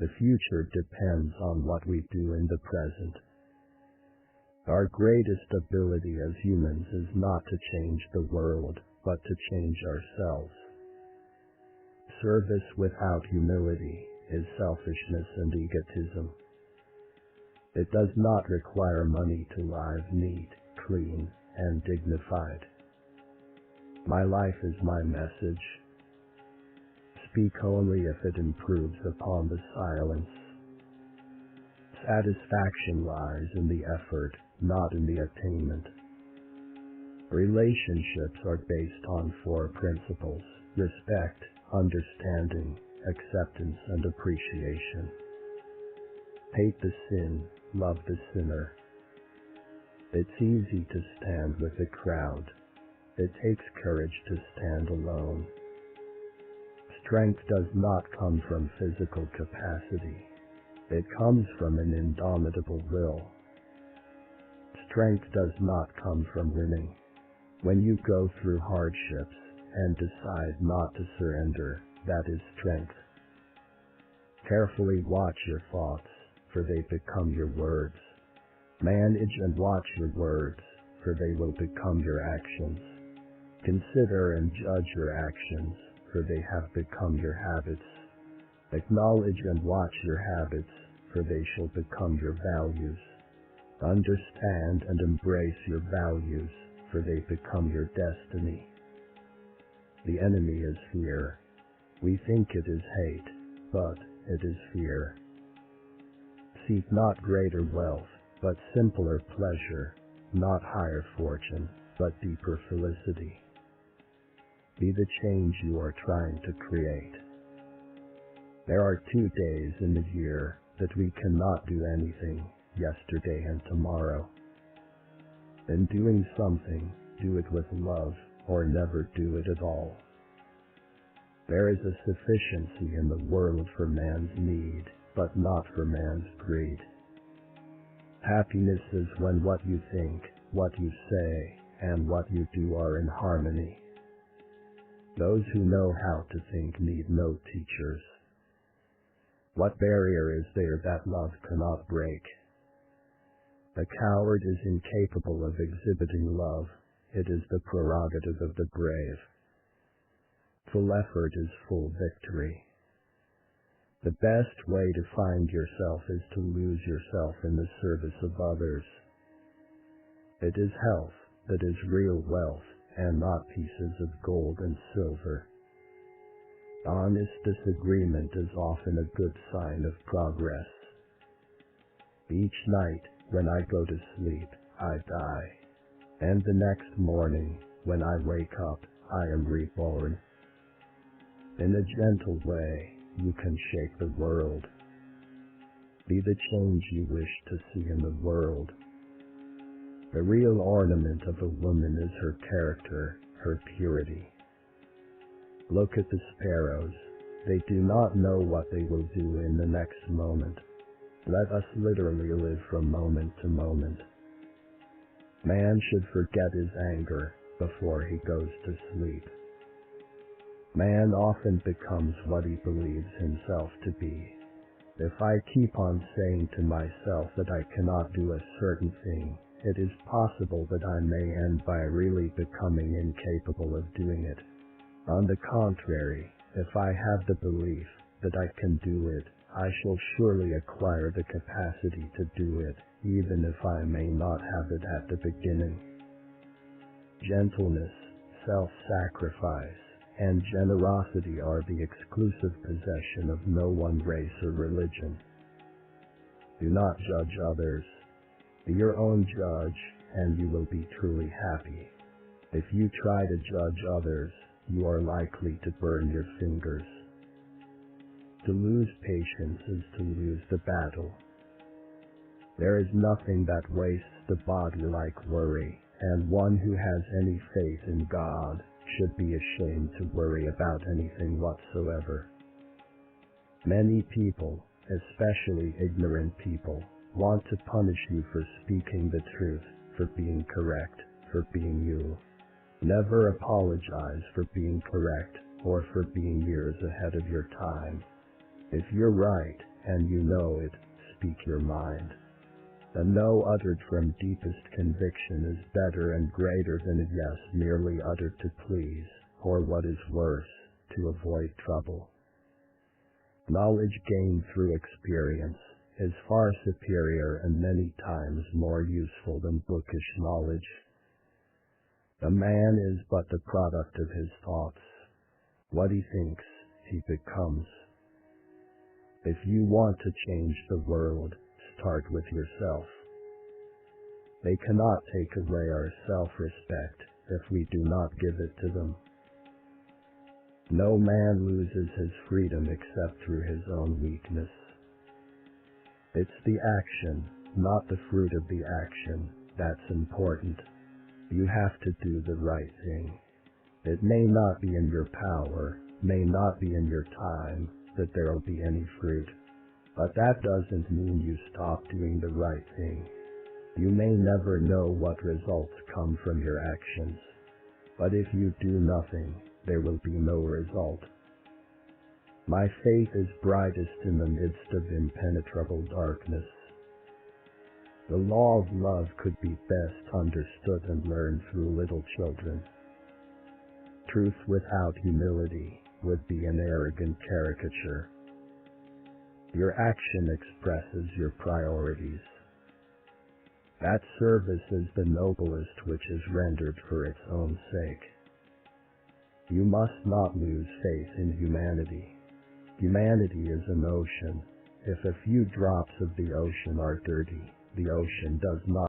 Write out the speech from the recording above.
The future depends on what we do in the present. Our greatest ability as humans is not to change the world, but to change ourselves. Service without humility is selfishness and egotism. It does not require money to live neat, clean, and dignified. My life is my message. Speak only if it improves upon the silence. Satisfaction lies in the effort, not in the attainment. Relationships are based on 4 principles: respect, understanding, acceptance, and appreciation. Hate the sin, love the sinner. It's easy to stand with the crowd. It takes courage to stand alone. Strength does not come from physical capacity. It comes from an indomitable will. Strength does not come from winning. When you go through hardships and decide not to surrender, that is strength. Carefully watch your thoughts, for they become your words. Manage and watch your words, for they will become your actions. Consider and judge your actions, for they have become your habits. Acknowledge and watch your habits, for they shall become your values. Understand and embrace your values, for they become your destiny. The enemy is fear. We think it is hate, but it is fear. Seek not greater wealth, but simpler pleasure, not higher fortune, but deeper felicity. Be the change you are trying to create. There are 2 days in the year that we cannot do anything, yesterday and tomorrow. In doing something, do it with love, or never do it at all. There is a sufficiency in the world for man's need, but not for man's greed. Happiness is when what you think, what you say, and what you do are in harmony. Those who know how to think need no teachers. What barrier is there that love cannot break? The coward is incapable of exhibiting love. It is the prerogative of the brave. Full effort is full victory. The best way to find yourself is to lose yourself in the service of others. It is health that is real wealth, and not pieces of gold and silver. Honest disagreement is often a good sign of progress. Each night, when I go to sleep, I die. And the next morning, when I wake up, I am reborn. In a gentle way, you can shake the world. Be the change you wish to see in the world. The real ornament of a woman is her character, her purity. Look at the sparrows. They do not know what they will do in the next moment. Let us literally live from moment to moment. Man should forget his anger before he goes to sleep. Man often becomes what he believes himself to be. If I keep on saying to myself that I cannot do a certain thing, it is possible that I may end by really becoming incapable of doing it. On the contrary, if I have the belief that I can do it, I shall surely acquire the capacity to do it, even if I may not have it at the beginning. Gentleness, self-sacrifice, and generosity are the exclusive possession of no one race or religion. Do not judge others. Be your own judge, and you will be truly happy. If you try to judge others, you are likely to burn your fingers. To lose patience is to lose the battle. There is nothing that wastes the body like worry, and one who has any faith in God should be ashamed to worry about anything whatsoever. Many people, especially ignorant people, want to punish you for speaking the truth, for being correct, for being you. Never apologize for being correct or for being years ahead of your time. If you're right, and you know it, speak your mind. A no uttered from deepest conviction is better and greater than a yes merely uttered to please, or what is worse, to avoid trouble. Knowledge gained through experience is far superior and many times more useful than bookish knowledge. A man is but the product of his thoughts. What he thinks, he becomes. If you want to change the world, start with yourself. They cannot take away our self-respect if we do not give it to them. No man loses his freedom except through his own weakness. It's the action, not the fruit of the action, that's important. You have to do the right thing. It may not be in your power, may not be in your time, that there'll be any fruit. But that doesn't mean you stop doing the right thing. You may never know what results come from your actions. But if you do nothing, there will be no result. My faith is brightest in the midst of impenetrable darkness. The law of love could be best understood and learned through little children. Truth without humility would be an arrogant caricature. Your action expresses your priorities. That service is the noblest which is rendered for its own sake. You must not lose faith in humanity. Humanity is an ocean. If a few drops of the ocean are dirty, the ocean does not